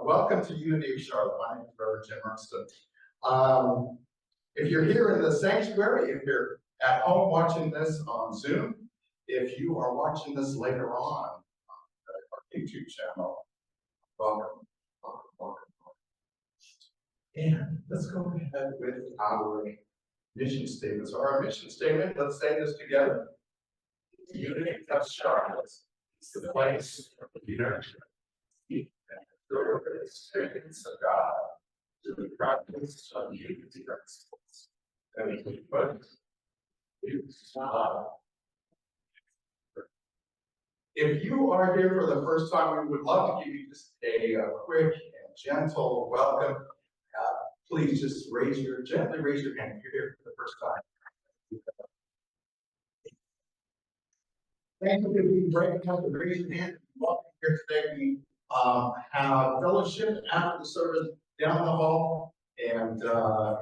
Welcome to Unity of Charlotte. My name is Rev Lisa. If you're here in the sanctuary, if you're at home watching this on Zoom, if you are watching this later on our YouTube channel, welcome. And let's go ahead with our mission statement. So our mission statement, let's say this together. Unity of Charlotte is the place for leadership. The experience of God to the practice of unity principles. And we can put if you are here for the first time, we would love to give you just a quick and gentle welcome. Please just gently raise your hand if you're here for the first time. Thank you for being brave enough to raise your hand. Welcome here today. We have fellowship after the service down the hall, and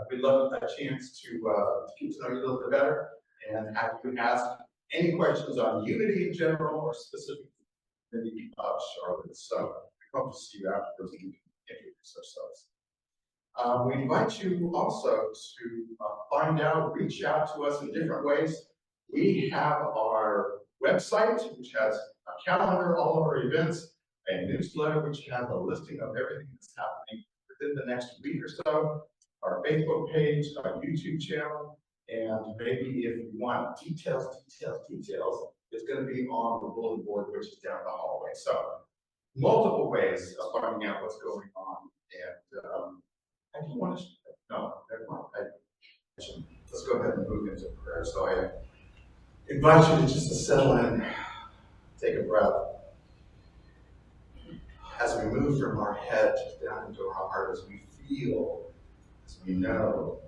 we'd love a chance to get to know you a little bit better and have you ask any questions on Unity in general or specific Unity of Charlotte. So we hope to see you afterwards and introduce ourselves. We invite you also to reach out to us in different ways. We have our website, which has a calendar, all of our events, a newsletter which has a listing of everything that's happening within the next week or so, our Facebook page, our YouTube channel, and maybe if you want details, it's going to be on the bulletin board, which is down the hallway. So multiple ways of finding out what's going on. And I do want to, let's go ahead and move into prayer. So I invite you to just settle in, take a breath. As we move from our head down into our heart, as we feel, as we know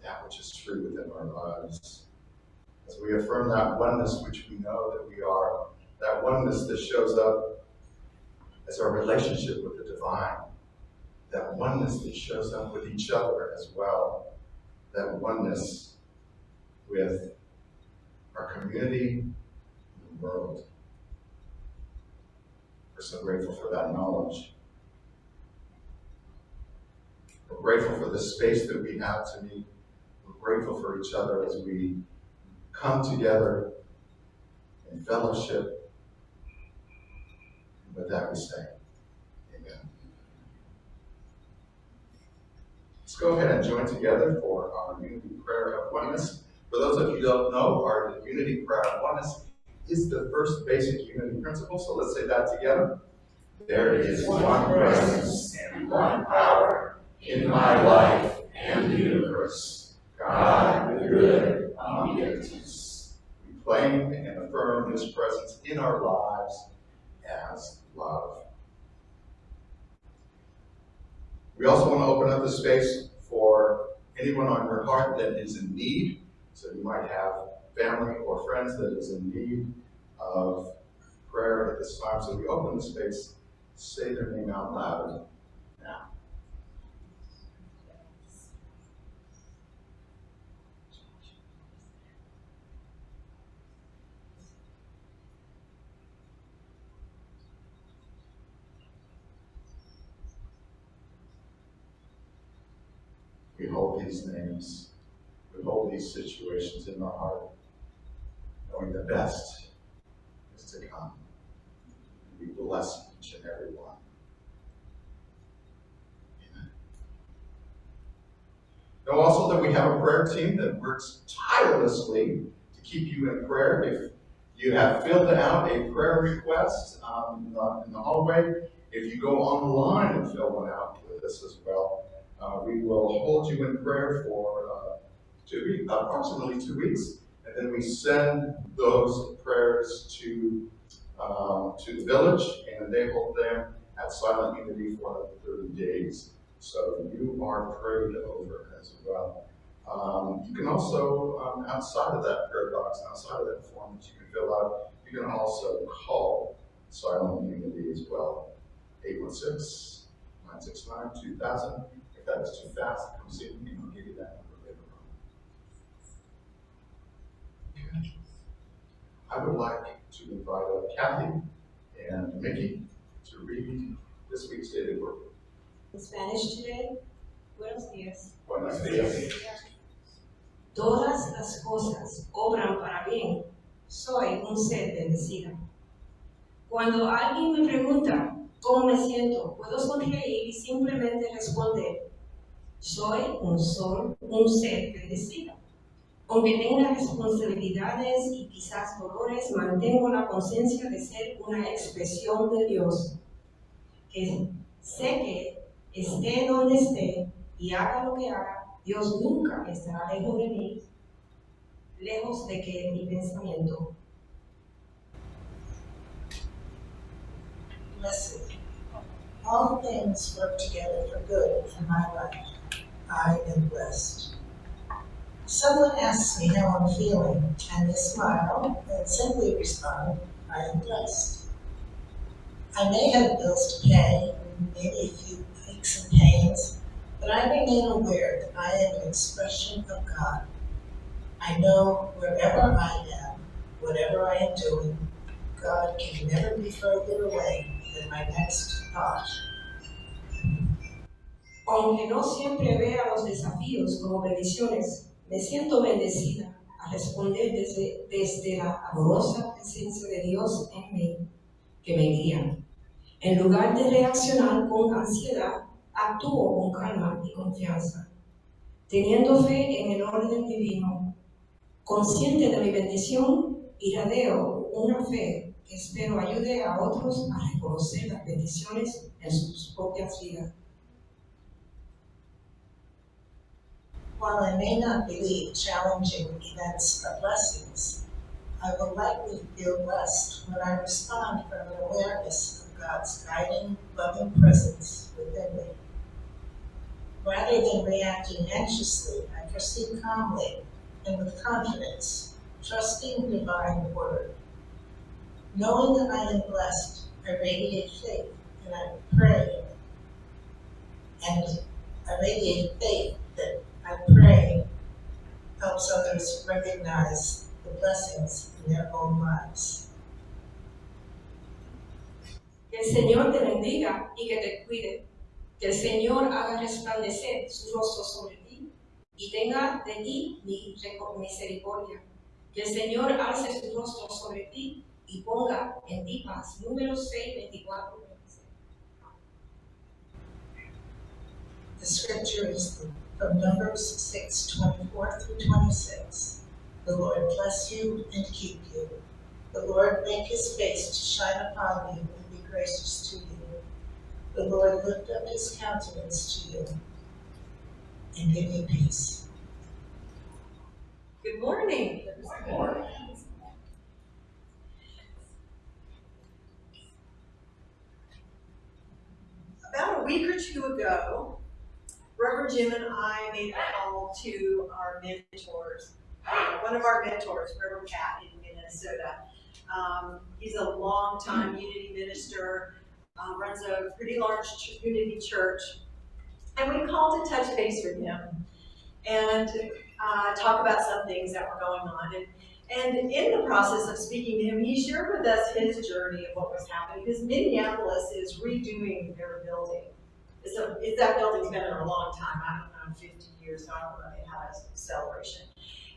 that which is true within our lives, as we affirm that oneness which we know that we are, that oneness that shows up as our relationship with the divine, that oneness that shows up with each other as well, that oneness with our community and the world. We're so grateful for that knowledge. We're grateful for the space that we have to meet. We're grateful for each other as we come together in fellowship. And with that we say, amen. Let's go ahead and join together for our unity prayer of oneness. For those of you who don't know, our unity prayer of oneness is the first basic unity principle. So let's say that together. There is one presence and one power in my life and the universe. God, the good, omnipotence. We claim and affirm His presence in our lives as love. We also want to open up the space for anyone on your heart that is in need. So you might have family or friends that is in need of prayer at this time. So we open the space, say their name out loud now. We hold these names, we hold these situations in our heart, knowing the best is to come. We bless each and every one. Amen. Know also that we have a prayer team that works tirelessly to keep you in prayer. If you have filled out a prayer request in the hallway, if you go online and fill one out with us as well, we will hold you in prayer for approximately 2 weeks, and then we send those prayers to the village, and they hold them at Silent Unity for 30 days. So you are prayed over as well. You can also, outside of that prayer box, outside of that form that you can fill out, you can also call Silent Unity as well. 816-969-2000. If that is too fast, come see me and I'll give you that number later on. Okay. I would like to invite Kathy and Mickey to read this week's daily word. In Spanish today, buenos días. Buenos días. Todas las cosas obran para bien. Soy un ser bendecido. Cuando alguien me pregunta cómo me siento, puedo sonreír y simplemente responder, soy un ser bendecido. Aunque tenga responsabilidades y quizás dolores, mantengo la conciencia de ser una expresión de Dios. Que sé que esté donde esté y haga lo que haga, Dios nunca estará lejos de mí, lejos de que mi pensamiento. Blessed. All things work together for good in my life. I am blessed. Someone asks me how I'm feeling, and I smile and simply respond, I am blessed. I may have bills to pay, maybe a few aches and pains, but I remain aware that I am an expression of God. I know wherever I am, whatever I am doing, God can never be further away than my next thought. Aunque no siempre vea los desafíos como bendiciones, me siento bendecida a responder desde la amorosa presencia de Dios en mí, que me guía. En lugar de reaccionar con ansiedad, actúo con calma y confianza, teniendo fe en el orden divino, consciente de mi bendición, irradeo una fe que espero ayude a otros a reconocer las bendiciones en sus propias vidas. While I may not believe challenging events are blessings, I will likely feel blessed when I respond from an awareness of God's guiding, loving presence within me. Rather than reacting anxiously, I proceed calmly and with confidence, trusting divine order. Knowing that I am blessed, I radiate faith and I pray. And I radiate faith that I pray helps others recognize the blessings in their own lives. Que el Señor te bendiga y que te cuide. Que el Señor haga resplandecer su rostro sobre ti y tenga de ti misericordia. Que el Señor alce su rostro sobre ti y ponga en ti paz. Números 6, 24, 26. The scripture is from Numbers 6, 24 through 26. The Lord bless you and keep you. The Lord make his face to shine upon you and be gracious to you. The Lord lift up his countenance to you and give you peace. Good morning. Good morning. About a week or two ago, Reverend Jim and I made a call to our mentors. One of our mentors, Reverend Pat in Minnesota. He's a long-time Unity minister, runs a pretty large Unity church. And we called to touch base with him and talk about some things that were going on. And in the process of speaking to him, he shared with us his journey of what was happening, because Minneapolis is redoing their building. That building's been there a long time, I don't know, 50 years, I don't know, they had a celebration.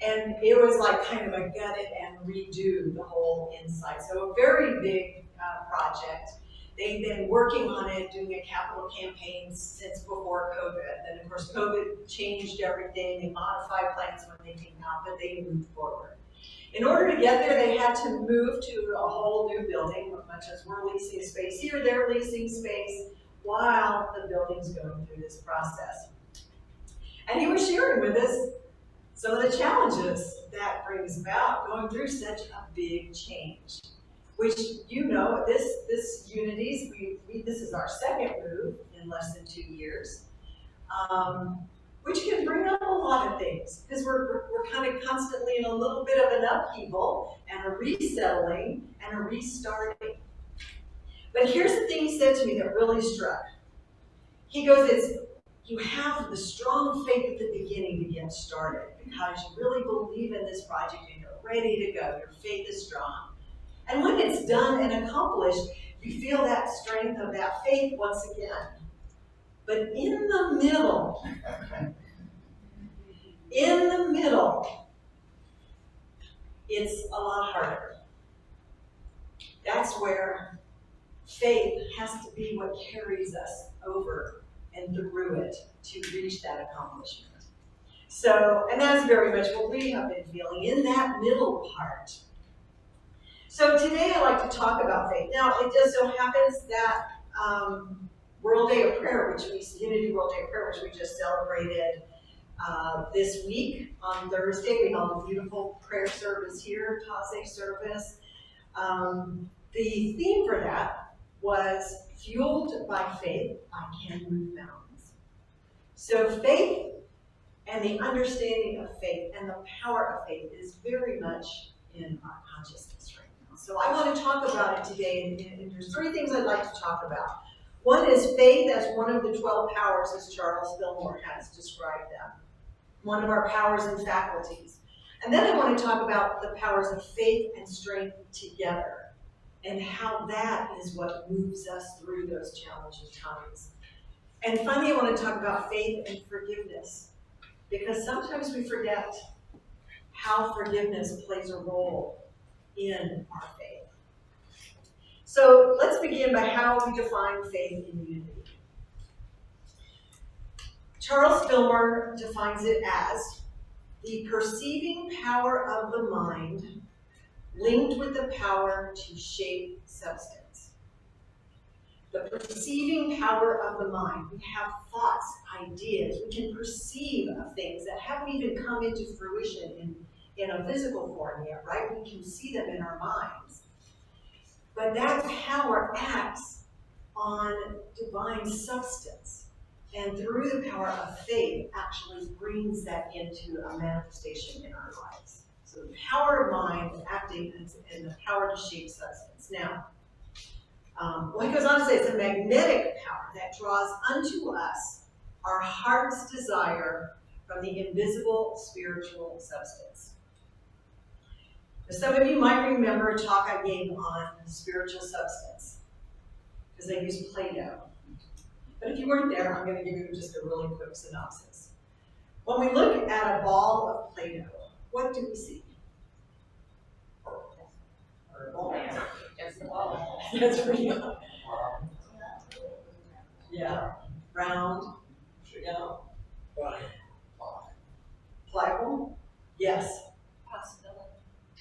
And it was like kind of a gut it and redo the whole inside. So a very big project. They've been working on it, doing a capital campaign since before COVID. Then of course COVID changed everything. They modified plans when they came out, but they moved forward. In order to get there, they had to move to a whole new building, much as we're leasing space here, they're leasing space while the building's going through this process. And he was sharing with us some of the challenges that brings about going through such a big change. Which, you know, this Unity's, this is our second move in less than 2 years, which can bring up a lot of things, because we're kind of constantly in a little bit of an upheaval and a resettling and a restarting. But here's the thing he said to me that really struck. He goes, you have the strong faith at the beginning to get started because you really believe in this project and you're ready to go. Your faith is strong. And when it's done and accomplished, You feel that strength of that faith once again. But in the middle, it's a lot harder. That's where faith has to be what carries us over and through it to reach that accomplishment. So, and that's very much what we have been feeling in that middle part. So today I'd like to talk about faith. Now, it just so happens that World Day of Prayer, Unity World Day of Prayer, which we just celebrated this week on Thursday, we held a beautiful prayer service here, Taze service. The theme for that was fueled by faith, I can move mountains. So faith and the understanding of faith and the power of faith is very much in our consciousness right now. So I want to talk about it today, and there's three things I'd like to talk about. One is faith as one of the 12 powers, as Charles Fillmore has described them. One of our powers and faculties. And then I want to talk about the powers of faith and strength together, and how that is what moves us through those challenging times. And finally, I want to talk about faith and forgiveness, because sometimes we forget how forgiveness plays a role in our faith. So let's begin by how we define faith in unity. Charles Fillmore defines it as the perceiving power of the mind linked with the power to shape substance. The perceiving power of the mind. We have thoughts, ideas. We can perceive of things that haven't even come into fruition in a physical form yet, right? We can see them in our minds. But that power acts on divine substance. And through the power of faith, actually brings that into a manifestation in our lives. So the power of mind acting and the power to shape substance. Now, what he goes on to say, it's a magnetic power that draws unto us our heart's desire from the invisible spiritual substance. Now, some of you might remember a talk I gave on spiritual substance, because I used Play-Doh. But if you weren't there, I'm going to give you just a really quick synopsis. When we look at a ball of Play-Doh, what do we see? A ball. Just a ball. That's real. Yeah. Round. Yeah. Pliable? Yes. Possibility.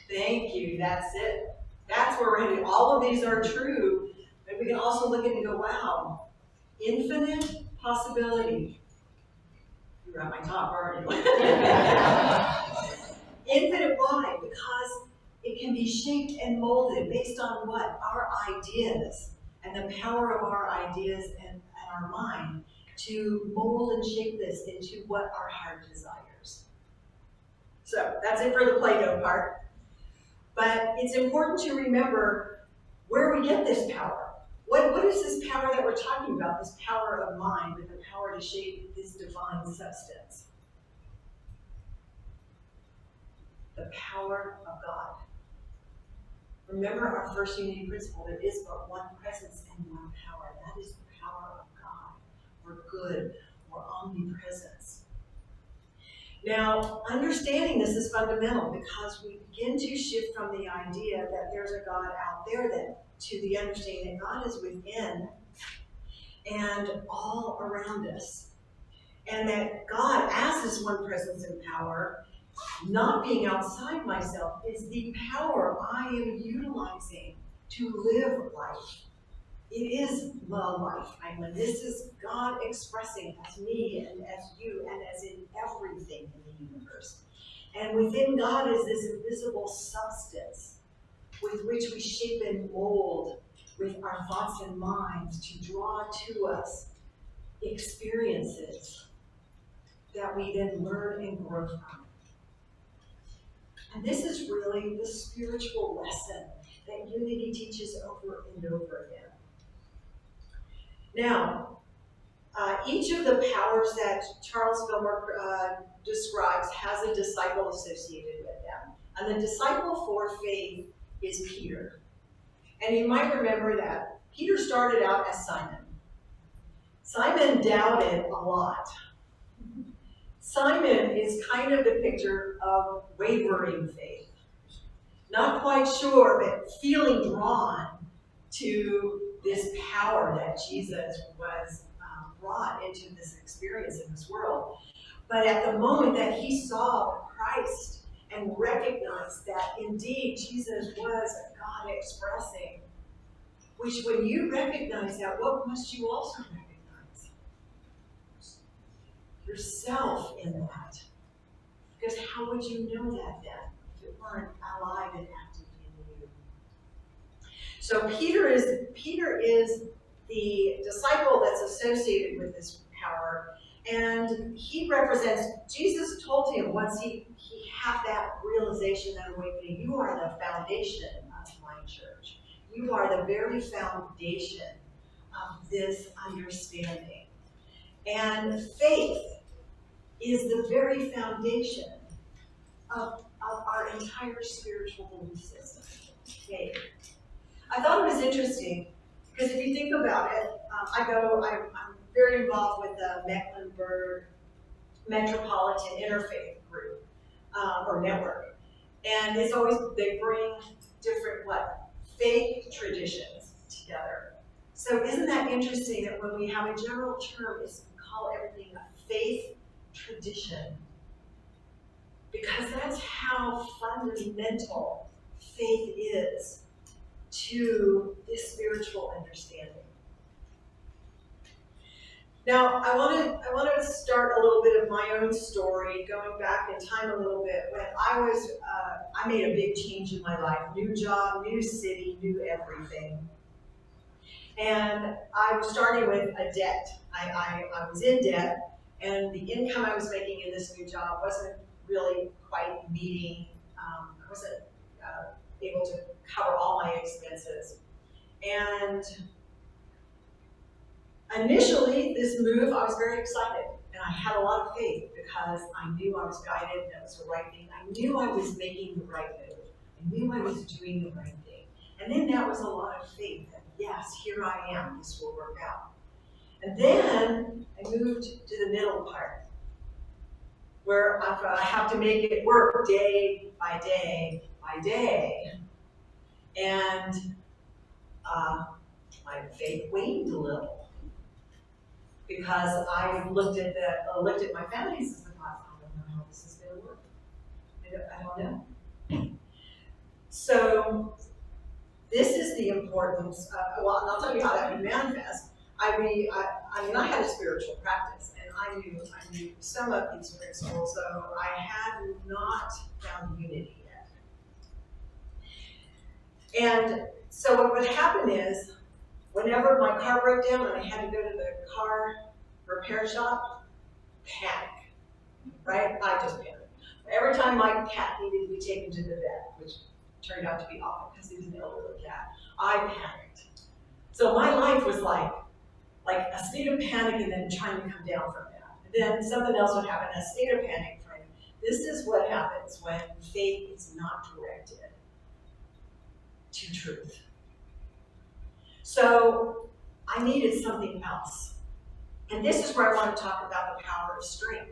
Thank you. That's it. That's where we're headed. All of these are true. But we can also look at it and go, wow. Infinite possibility. You're at my top, aren't you? Infinite why? Because it can be shaped and molded based on what? Our ideas and the power of our ideas and our mind to mold and shape this into what our heart desires. So that's it for the Play-Doh part. But it's important to remember where we get this power. What is this power that we're talking about, this power of mind with the power to shape this divine substance? The power of God. Remember our first unity principle, there is but one presence and one power. That is the power of God, or good, or omnipresence. Now, understanding this is fundamental because we begin to shift from the idea that there's a God out there to the understanding that God is within and all around us. And that God, as this one presence and power, not being outside myself, is the power I am utilizing to live life. It is the life I'm in. This is God expressing as me and as you and as in everything in the universe. And within God is this invisible substance with which we shape and mold with our thoughts and minds to draw to us experiences that we then learn and grow from. And this is really the spiritual lesson that unity teaches over and over again. Now, each of the powers that Charles Fillmore describes has a disciple associated with them. And the disciple for faith is Peter. And you might remember that Peter started out as Simon. Simon doubted a lot. Simon is kind of the picture of wavering faith. Not quite sure, but feeling drawn to this power that Jesus was brought into this experience in this world. But at the moment that he saw Christ and recognized that indeed Jesus was God expressing, which when you recognize that, what must you also recognize? Yourself in that. Because how would you know that then if it weren't alive and active in you? So Peter is the disciple that's associated with this power, and he represents, Jesus told him once he had that realization, that awakening, you are the foundation of my church. You are the very foundation of this understanding. And faith is the very foundation of our entire spiritual belief system. Faith. I thought it was interesting because if you think about it, I'm very involved with the Mecklenburg Metropolitan Interfaith Group or network, and it's always, they bring different faith traditions together. So isn't that interesting that when we have a general term, we call everything a faith tradition? Because that's how fundamental faith is to this spiritual understanding. Now, I want to start a little bit of my own story, going back in time a little bit. When I made a big change in my life, new job, new city, new everything. And I was starting with a debt. I was in debt, and the income I was making in this new job wasn't really quite meeting, I wasn't able to cover all my expenses. And initially, this move, I was very excited, and I had a lot of faith because I knew I was guided, that was the right thing. I knew I was making the right move. I knew I was doing the right thing. And then that was a lot of faith that, yes, here I am, this will work out. And then I moved to the middle part, where I have to make it work day by day by day. And my faith waned a little because I looked at my finances and thought, I don't know how this is going to work. I don't know. So this is the importance of, well, and I'll tell you how that would manifest. I mean, I had a spiritual practice, and I knew some of these principles, so I had not found unity yet. And so what would happen is, whenever my car broke down and I had to go to the car repair shop, panic, right? I just panicked. Every time my cat needed to be taken to the vet, which turned out to be awful because he was an elderly cat, I panicked. So my life was like a state of panic and then trying to come down from that. And then something else would happen, a state of panic. This is what happens when faith is not directed to truth. So I needed something else. And this is where I want to talk about the power of strength.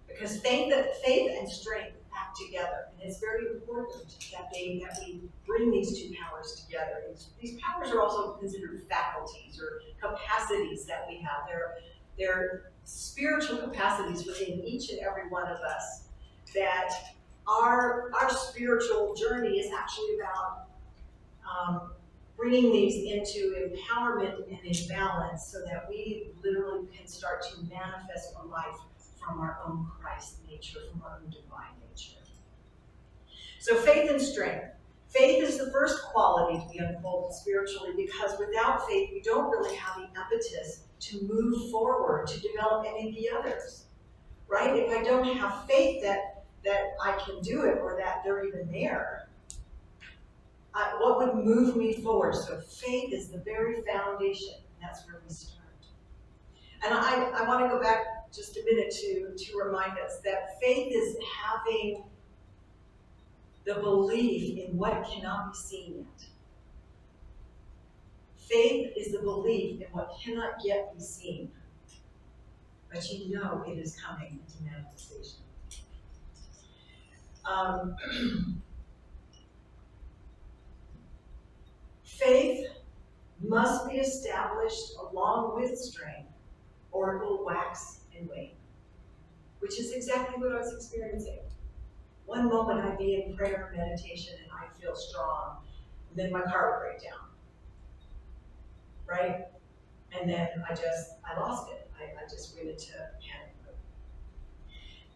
Because faith and strength act together. And it's very important that we bring these two powers together. These powers are also considered faculties or capacities that we have. They're spiritual capacities within each and every one of us, that our spiritual journey is actually about bringing these into empowerment and in balance so that we literally can start to manifest a life from our own Christ nature, from our own divine nature. So faith and strength. Faith is the first quality to be unfolded spiritually, because without faith, we don't really have the impetus to move forward, to develop any of the others, right? If I don't have faith that I can do it or that they're even there, what would move me forward? So faith is the very foundation, and that's where we start. And I want to go back just a minute to remind us that faith is having the belief in what cannot be seen yet. Faith is the belief in what cannot yet be seen, but you know it is coming into manifestation. Faith must be established along with strength, or it will wax and wane, which is exactly what I was experiencing. One moment I'd be in prayer, meditation, and I'd feel strong, and then my car would break down, right? And then I lost it. I just went into panic mode.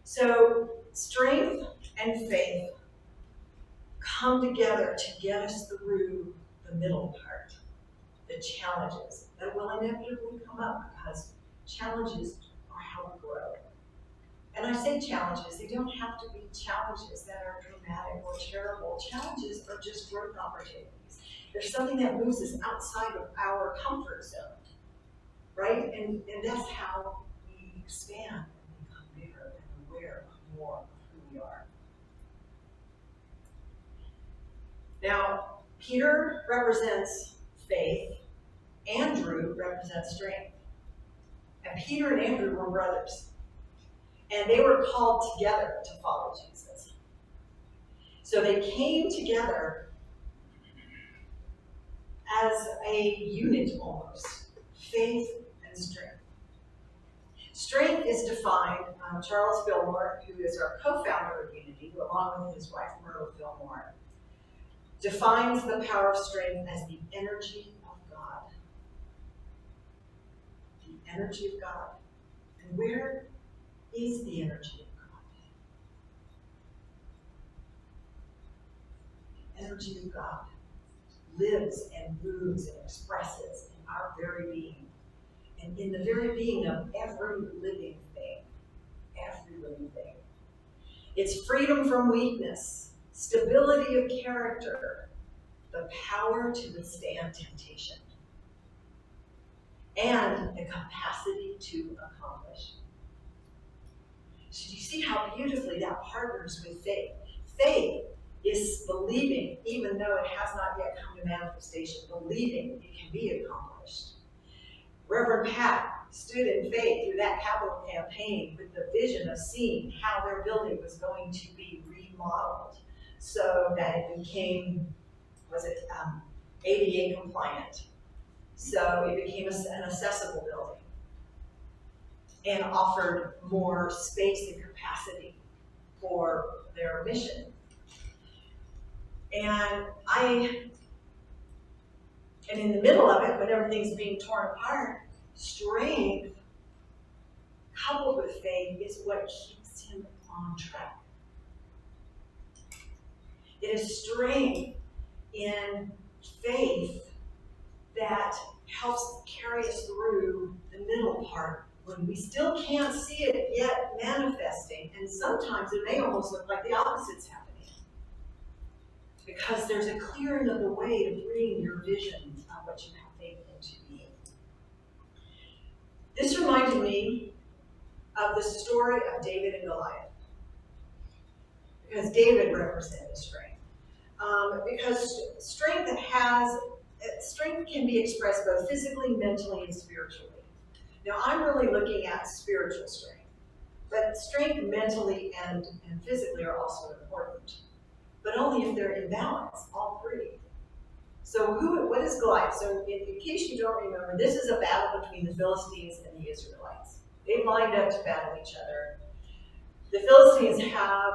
So strength and faith come together to get us through the middle part, the challenges that will inevitably come up, because challenges are how we grow. And I say challenges, they don't have to be challenges that are dramatic or terrible. Challenges are just growth opportunities. There's something that moves us outside of our comfort zone, right? And that's how we expand and become bigger and aware of more of who we are. Now, Peter represents faith, Andrew represents strength. And Peter and Andrew were brothers. And they were called together to follow Jesus. So they came together as a unit almost, faith and strength. Strength is defined, Charles Fillmore, who is our co-founder of Unity, along with his wife Myrtle Fillmore, defines the power of strength as the energy of God. The energy of God. And where is the energy of God? The energy of God lives and moves and expresses in our very being, and in the very being of every living thing. Every living thing. It's freedom from weakness, stability of character, the power to withstand temptation, and the capacity to accomplish. So you see how beautifully that partners with faith. Faith is believing, even though it has not yet come to manifestation, believing it can be accomplished. Reverend Pat stood in faith through that capital campaign with the vision of seeing how their building was going to be remodeled so that it became, ADA compliant. So it became an accessible building and offered more space and capacity for their mission. And in the middle of it, when everything's being torn apart, strength coupled with faith is what keeps him on track. It is strength in faith that helps carry us through the middle part when we still can't see it yet manifesting, and sometimes it may almost look like the opposite's happening. Because there's a clearing of the way to bring your vision of what you have faith into being. This reminded me of the story of David and Goliath. Because David represented strength. Because strength can be expressed both physically, mentally, and spiritually. Now, I'm really looking at spiritual strength, but strength mentally and physically are also important, but only if they're in balance, all three. So what is Goliath? So in case you don't remember, this is a battle between the Philistines and the Israelites. They've lined up to battle each other. The Philistines have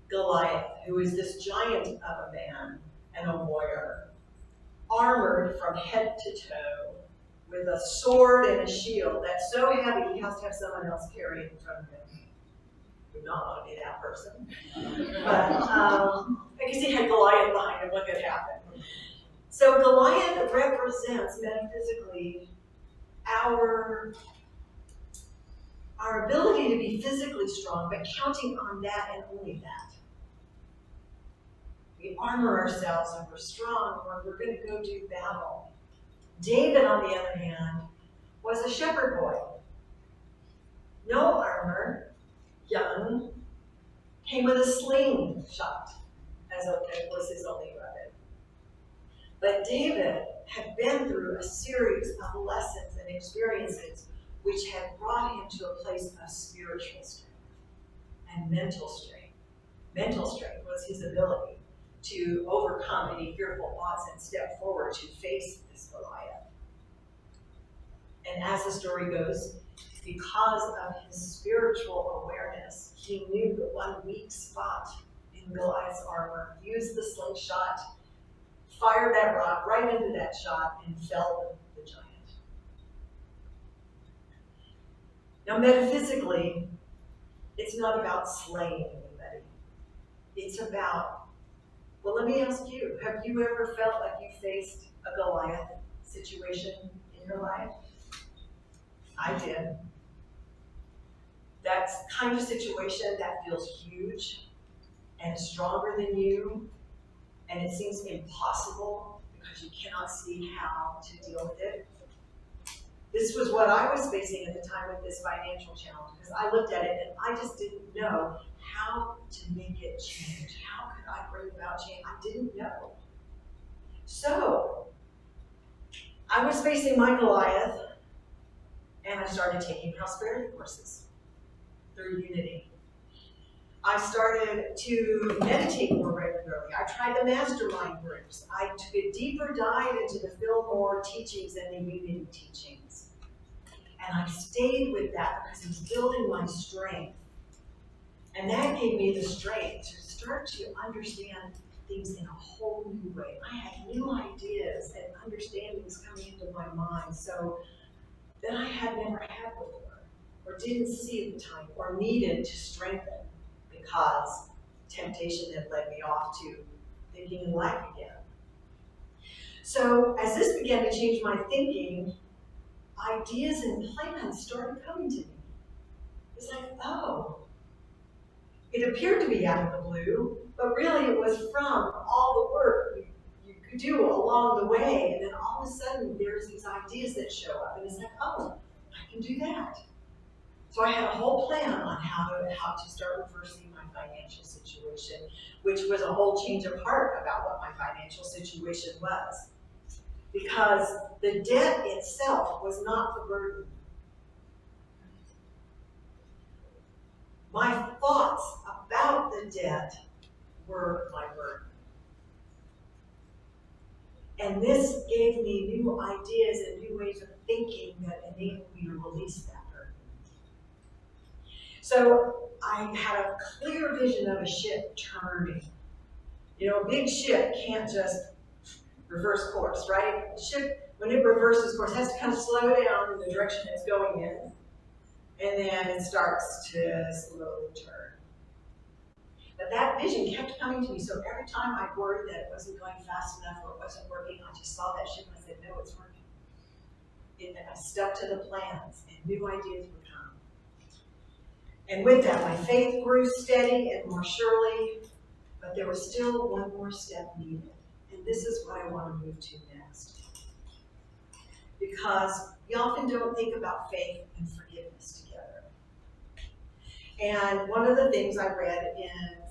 Goliath, who is this giant of a man and a warrior, armored from head to toe, with a sword and a shield that's so heavy he has to have someone else carry it in front of him. Would not want to be that person. But because he had Goliath behind him, what could happen? So Goliath represents metaphysically our ability to be physically strong, but counting on that and only that. We armor ourselves and we're strong, or we're going to go do battle. David, on the other hand, was a shepherd boy. No armor, young, came with a slingshot, as was his only weapon. But David had been through a series of lessons and experiences which had brought him to a place of spiritual strength and mental strength. Mental strength was his ability to overcome any fearful thoughts and step forward to face this Goliath. And as the story goes, because of his spiritual awareness, he knew the one weak spot in Goliath's armor, used the slingshot, fired that rock right into that shot, and felled the giant. Now, metaphysically, it's not about slaying anybody. It's about, well, let me ask you, have you ever felt like you faced a Goliath situation in your life? I did. That's the kind of situation that feels huge and stronger than you, and it seems impossible because you cannot see how to deal with it. This was what I was facing at the time with this financial challenge, because I looked at it and I just didn't know how to make it change. How could I bring about change? I didn't know. So, I was facing my Goliath, and I started taking prosperity courses through Unity. I started to meditate more regularly. I tried the mastermind groups. I took a deeper dive into the Fillmore teachings and the Unity teachings. And I stayed with that because it was building my strength. And that gave me the strength to start to understand things in a whole new way. I had new ideas and understandings coming into my mind so that I had never had before, or didn't see at the time, or needed to strengthen because temptation had led me off to thinking in lack again. So as this began to change my thinking, ideas and plans started coming to me. It's like, oh, it appeared to be out of the blue, but really it was from all the work you could do along the way, and then all of a sudden there's these ideas that show up, and it's like, oh, I can do that. So I had a whole plan on how to start reversing my financial situation, which was a whole change of heart about what my financial situation was. Because the debt itself was not the burden. My thoughts about the debt were my burden. And this gave me new ideas and new ways of thinking that enabled me to release that burden. So I had a clear vision of a ship turning. You know, a big ship can't just reverse course, right? A ship, when it reverses course, has to kind of slow down in the direction it's going in, and then it starts to slowly turn. But that vision kept coming to me, so every time I worried that it wasn't going fast enough or it wasn't working, I just saw that ship and I said, no, it's working. And I stuck to the plans, and new ideas would come. And with that, my faith grew steady and more surely, but there was still one more step needed. And this is what I want to move to next. Because we often don't think about faith and forgiveness together. And one of the things I read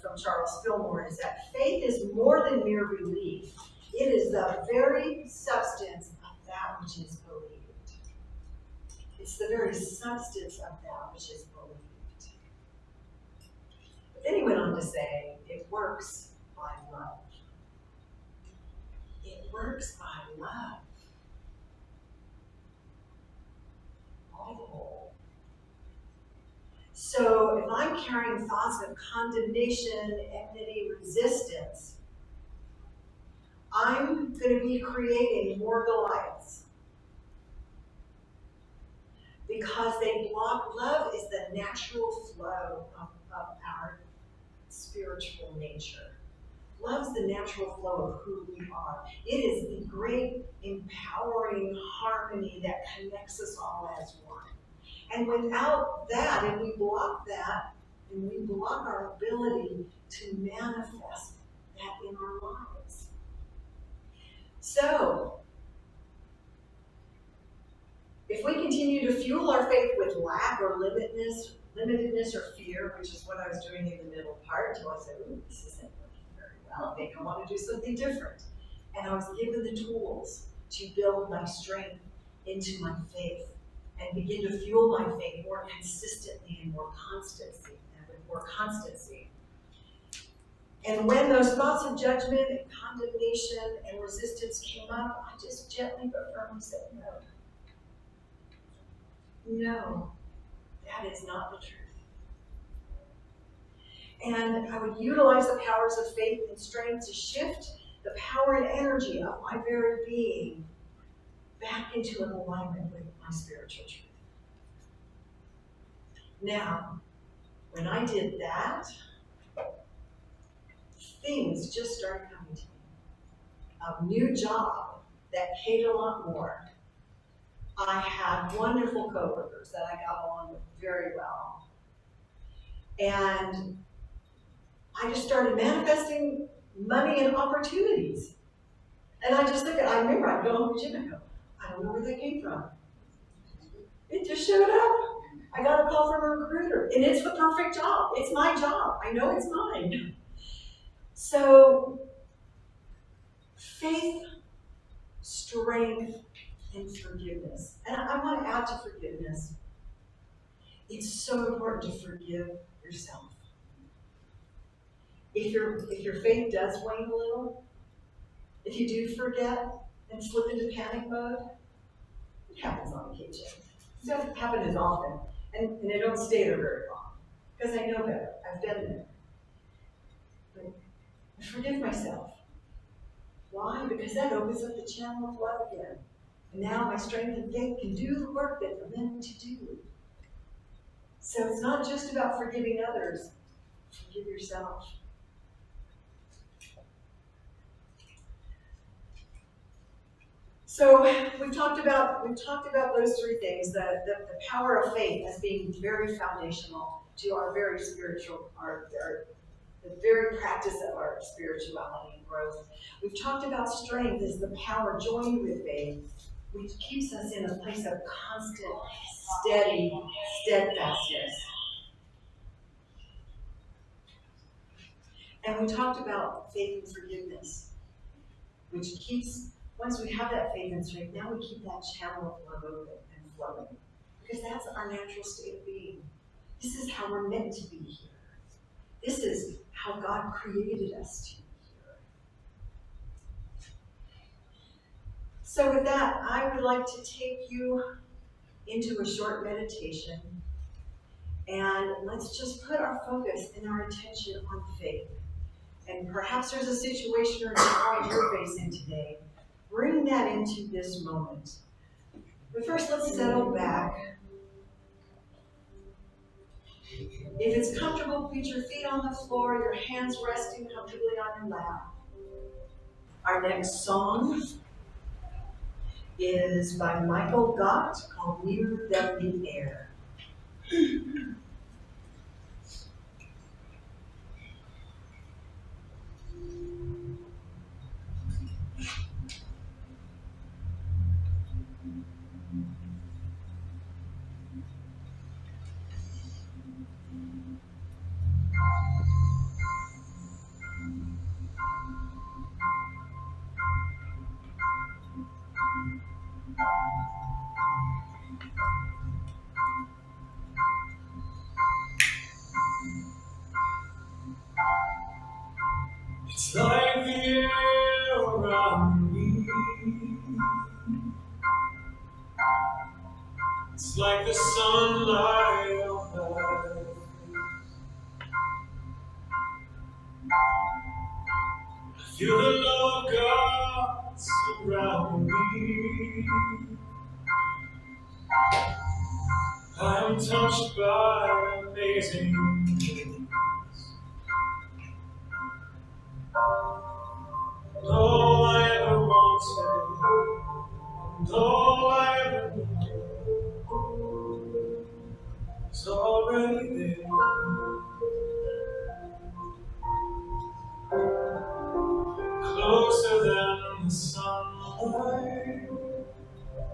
from Charles Fillmore is that faith is more than mere belief. It is the very substance of that which is believed. It's the very substance of that which is believed. But then he went on to say, it works by love. It works by love. All the whole. So if I'm carrying thoughts of condemnation, enmity, resistance, I'm going to be creating more Goliaths. Because they block, love is the natural flow of our spiritual nature. Love's the natural flow of who we are. It is the great empowering harmony that connects us all as one. And without that, and we block that, and we block our ability to manifest that in our lives. So, if we continue to fuel our faith with lack or limitedness or fear, which is what I was doing in the middle part, until I said, ooh, this isn't working very well. I think I want to do something different. And I was given the tools to build my strength into my faith and begin to fuel my faith more consistently and more constancy, and with more constancy. And when those thoughts of judgment and condemnation and resistance came up, I just gently but firmly said, no. No, that is not the truth. And I would utilize the powers of faith and strength to shift the power and energy of my very being back into an alignment with my spiritual truth. Now, when I did that, things just started coming to me. A new job that paid a lot more. I had wonderful coworkers that I got along with very well. And I just started manifesting money and opportunities. And I just look at, I remember I'd go home to the gym and go, I don't know where that came from. It just showed up. I got a call from a recruiter, and it's the perfect job. It's my job. I know it's mine. So, faith, strength, and forgiveness. And I want to add to forgiveness. It's so important to forgive yourself. If your faith does wane a little, if you do forget and slip into panic mode, it happens on occasion. It doesn't happen as often, and I don't stay there very long, because I know better. I've been there. But I forgive myself. Why? Because that opens up the channel of love again. And now my strength and faith can do the work that they're meant to do. So it's not just about forgiving others. Forgive yourself. So we've talked about those three things, the power of faith as being very foundational to our very spiritual, the very practice of our spirituality and growth. We've talked about strength as the power joined with faith, which keeps us in a place of constant, steady steadfastness. And we talked about faith and forgiveness, which keeps, once we have that faith and strength, now we keep that channel of love open and flowing. Because that's our natural state of being. This is how we're meant to be here. This is how God created us to be here. So with that, I would like to take you into a short meditation. And let's just put our focus and our attention on faith. And perhaps there's a situation or a challenge you're facing today. Bring that into this moment. But first, let's settle back. If it's comfortable, put your feet on the floor, your hands resting comfortably on your lap. Our next song is by Michael Gott, called Nearer Than the Air. It's like the air around me. It's like the sunlight on my face. I feel the love of God surround me. I am touched by amazing grace. And all I ever wanted, and all I ever needed, is already there. Closer than the sunlight,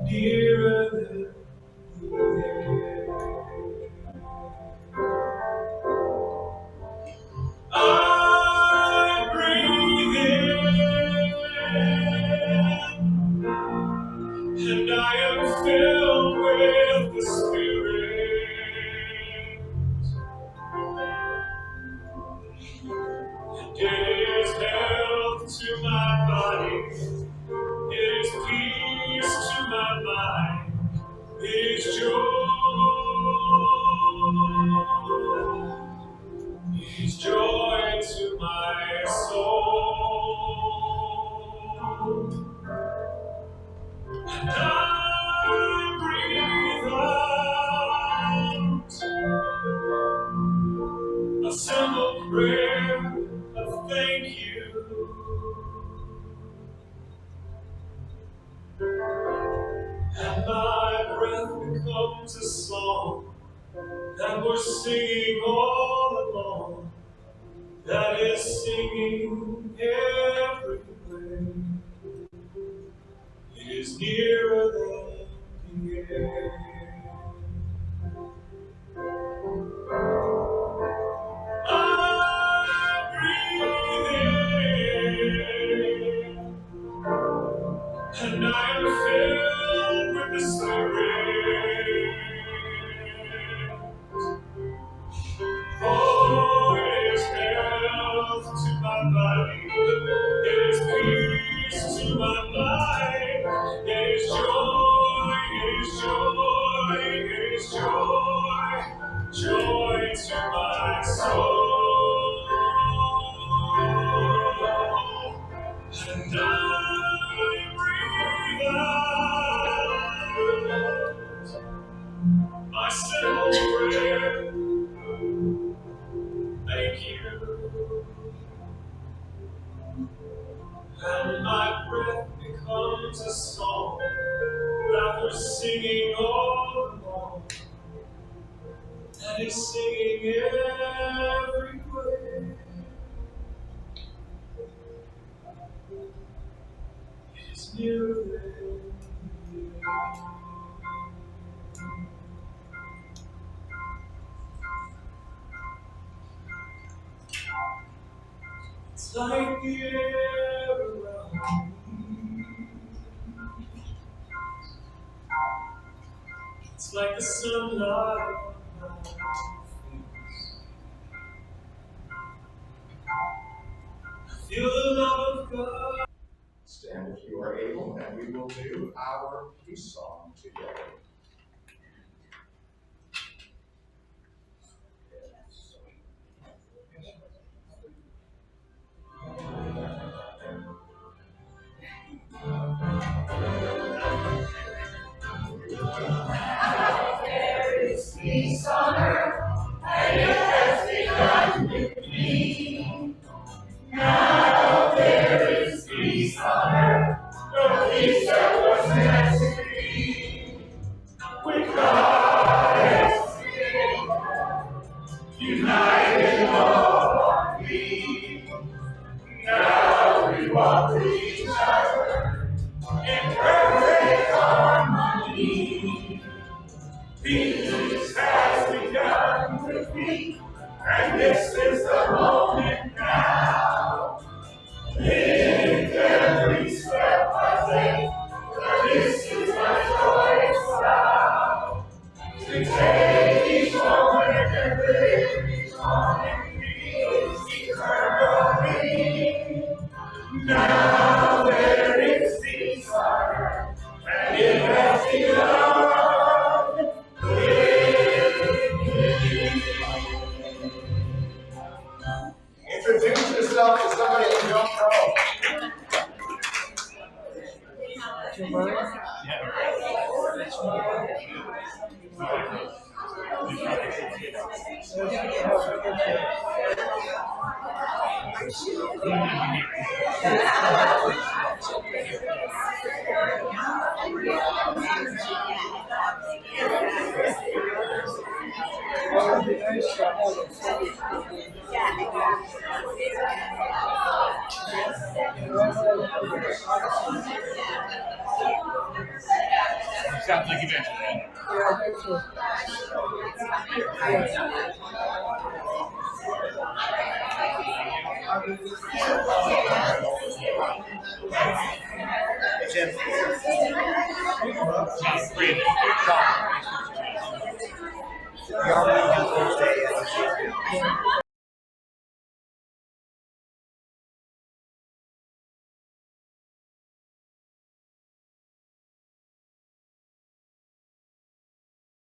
nearer than the air. I breathe in prayer of thank you. And my breath becomes a song that we're singing all along, that is singing everywhere. It is nearer than the air. I breathe in, and I am filled with the Spirit. Oh, it is health to my body, it is peace to my mind, it is joy, joy to my soul. And I breathe out my simple prayer. Thank you. And my breath becomes a song that we're singing all along, that is singing everywhere. It is nearer than the air. It's like the air around me. It's like the sunlight on my face. I feel the love of God. Stand if you are able, and we will do our peace song together. There is peace on earth, and it has begun with me. Now there is peace on earth, the peace that was meant to be. With God as King, united all are we. Now we walk with each other in perfect harmony. Peace has begun with me, and this is the moment now. In every step I take, for this is my joyous vow. To take each moment and live each moment is eternally. Now there is peace on earth, and it has begun with me. Introduce yourself to somebody you don't know. Sounds like you mentioned Jim. that.